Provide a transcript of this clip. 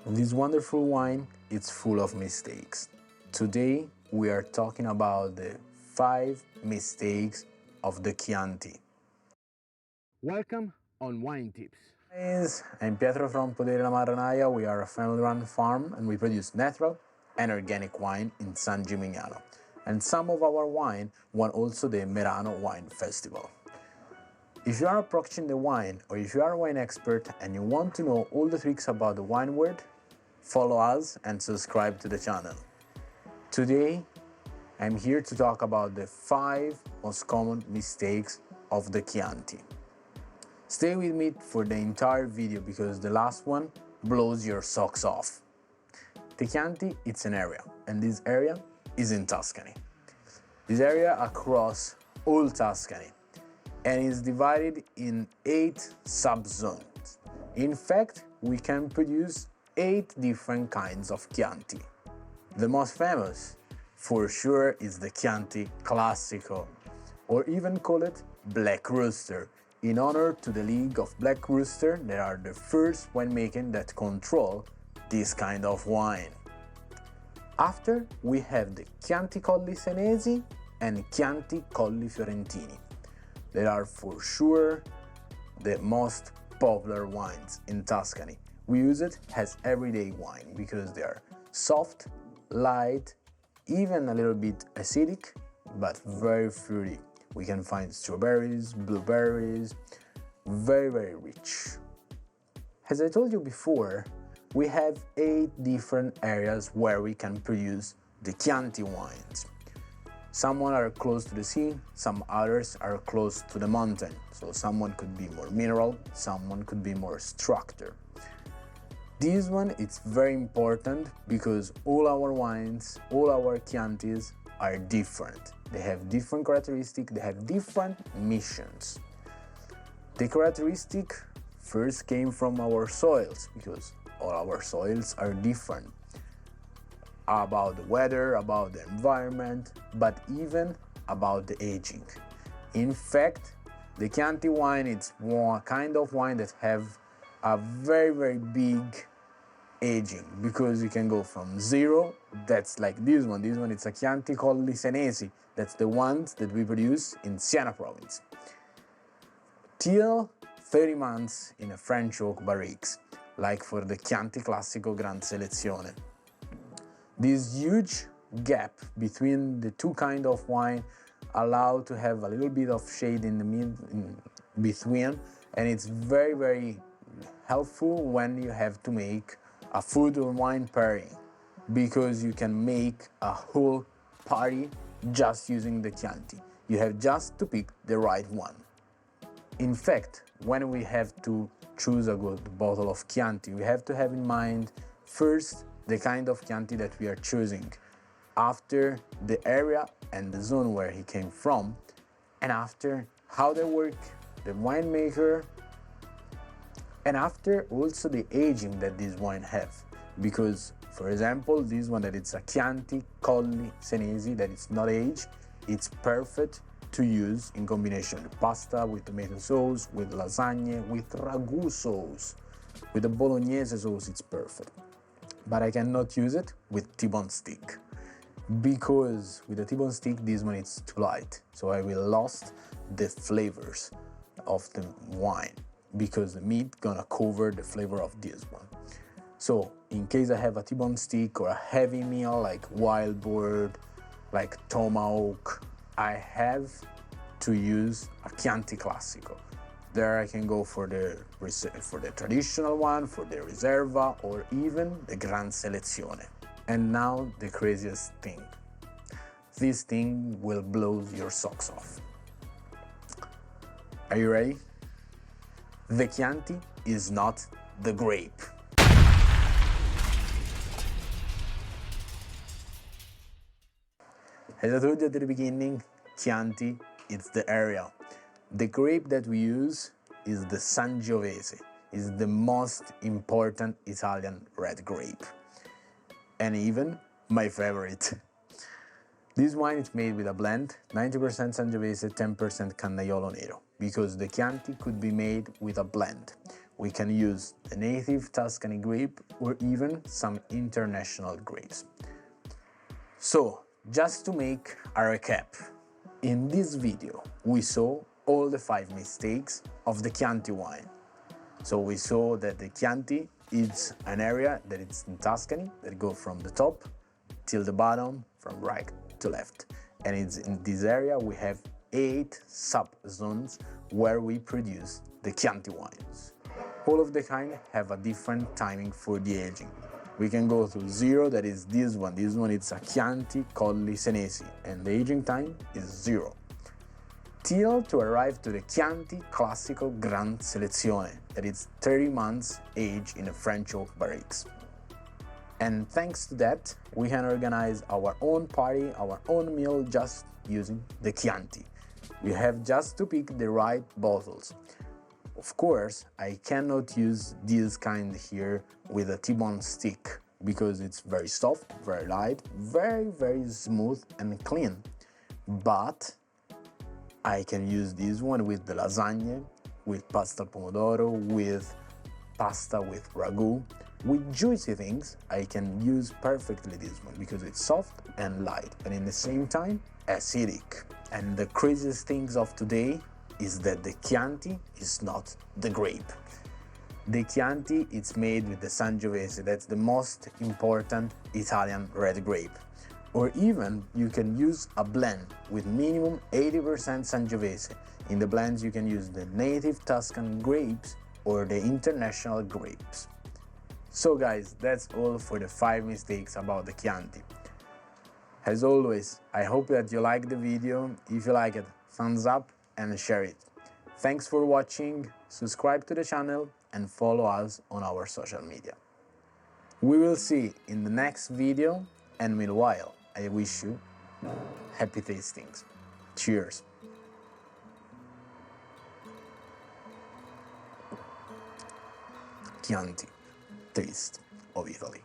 This wonderful wine is full of mistakes. Today we are talking about the 5 mistakes of the Chianti. Welcome on Wine Tips. Guys, I'm Pietro from Podere La Marranaya. We are a family-run farm and we produce natural and organic wine in San Gimignano. And some of our wine won also the Merano Wine Festival. If you are approaching the wine or if you are a wine expert and you want to know all the tricks about the wine world, follow us and subscribe to the channel. Today, I'm here to talk about the 5 most common mistakes of the Chianti. Stay with me for the entire video because the last one blows your socks off. The Chianti, it's an area, and this area is in Tuscany. This area across all Tuscany and is divided in 8 subzones. In fact, we can produce 8 different kinds of Chianti. The most famous, for sure, is the Chianti Classico, or even call it Black Rooster, in honor to the League of Black Rooster that are the first winemaking that control this kind of wine. After, we have the Chianti Colli Senesi and Chianti Colli Fiorentini. They are for sure the most popular wines in Tuscany. We use it as everyday wine because they are soft, light, even a little bit acidic, but very fruity. We can find strawberries, blueberries, very rich. As I told you before, we have 8 different areas where we can produce the Chianti wines. Some are close to the sea, some others are close to the mountain. So someone could be more mineral, someone could be more structure. This one is very important because all our wines, all our Chiantis are different. They have different characteristics, they have different missions. The characteristic first came from our soils because all our soils are different. About the weather, about the environment, but even about the aging. In fact, the Chianti wine is one kind of wine that have a very big aging because you can go from 0, that's like this one it's a Chianti Colli Senesi, that's the ones that we produce in Siena province, till 30 months in a French oak barriques, like for the Chianti Classico Gran Selezione. This huge gap between the two kind of wine allow to have a little bit of shade in between, and it's very helpful when you have to make a food or wine pairing because you can make a whole party just using the Chianti. You have just to pick the right one. In fact, when we have to choose a good bottle of Chianti, we have to have in mind first the kind of Chianti that we are choosing, after the area and the zone where he came from, and after how they work, the winemaker, and after also the aging that this wine have. Because, for example, this one that it's a Chianti Colli Senesi that it's not aged, it's perfect to use in combination with pasta, with tomato sauce, with lasagne, with ragu sauce, with the bolognese sauce, it's perfect. But I cannot use it with T-bone steak because with the T-bone steak this one is too light, so I will lost the flavors of the wine because the meat gonna cover the flavor of this one. So in case I have a T-bone steak or a heavy meal like wild boar, like tomahawk, I have to use a Chianti Classico. There I can go for the traditional one, for the Riserva, or even the Gran Selezione. And now the craziest thing. This thing will blow your socks off. Are you ready? The Chianti is not the grape. As I told you at the beginning, Chianti, it's the area. The grape that we use is the Sangiovese, is the most important Italian red grape, and even my favorite. This wine is made with a blend, 90% Sangiovese, 10% Cannaiolo Nero, because the Chianti could be made with a blend, we can use the native Tuscany grape or even some international grapes. So, just to make a recap, in this video we saw all the 5 mistakes of the Chianti wine. So we saw that the Chianti is an area that it's in Tuscany, that goes from the top till the bottom, from right to left. And it's in this area we have 8 sub-zones where we produce the Chianti wines. All of the kind have a different timing for the aging. We can go to 0, that is this one. This one it's a Chianti Colli Senesi, and the aging time is 0. Till to arrive to the Chianti Classico Gran Selezione, that is 30 months age in the French oak barriques. And thanks to that, we can organize our own party, our own meal just using the Chianti. You have just to pick the right bottles. Of course, I cannot use this kind here with a T-bone stick because it's very soft, very light, very smooth and clean. But I can use this one with the lasagne, with pasta al pomodoro, with pasta with ragu. With juicy things, I can use perfectly this one because it's soft and light, but in the same time, acidic. And the craziest things of today is that the Chianti is not the grape. The Chianti is made with the Sangiovese, that's the most important Italian red grape. Or even you can use a blend with minimum 80% Sangiovese. In the blends you can use the native Tuscan grapes or the international grapes. So guys, that's all for the 5 mistakes about the Chianti. As always, I hope that you liked the video. If you like it, thumbs up and share it. Thanks for watching, subscribe to the channel and follow us on our social media. We will see in the next video, and meanwhile, I wish you happy tastings. Cheers! Chianti, taste of Italy.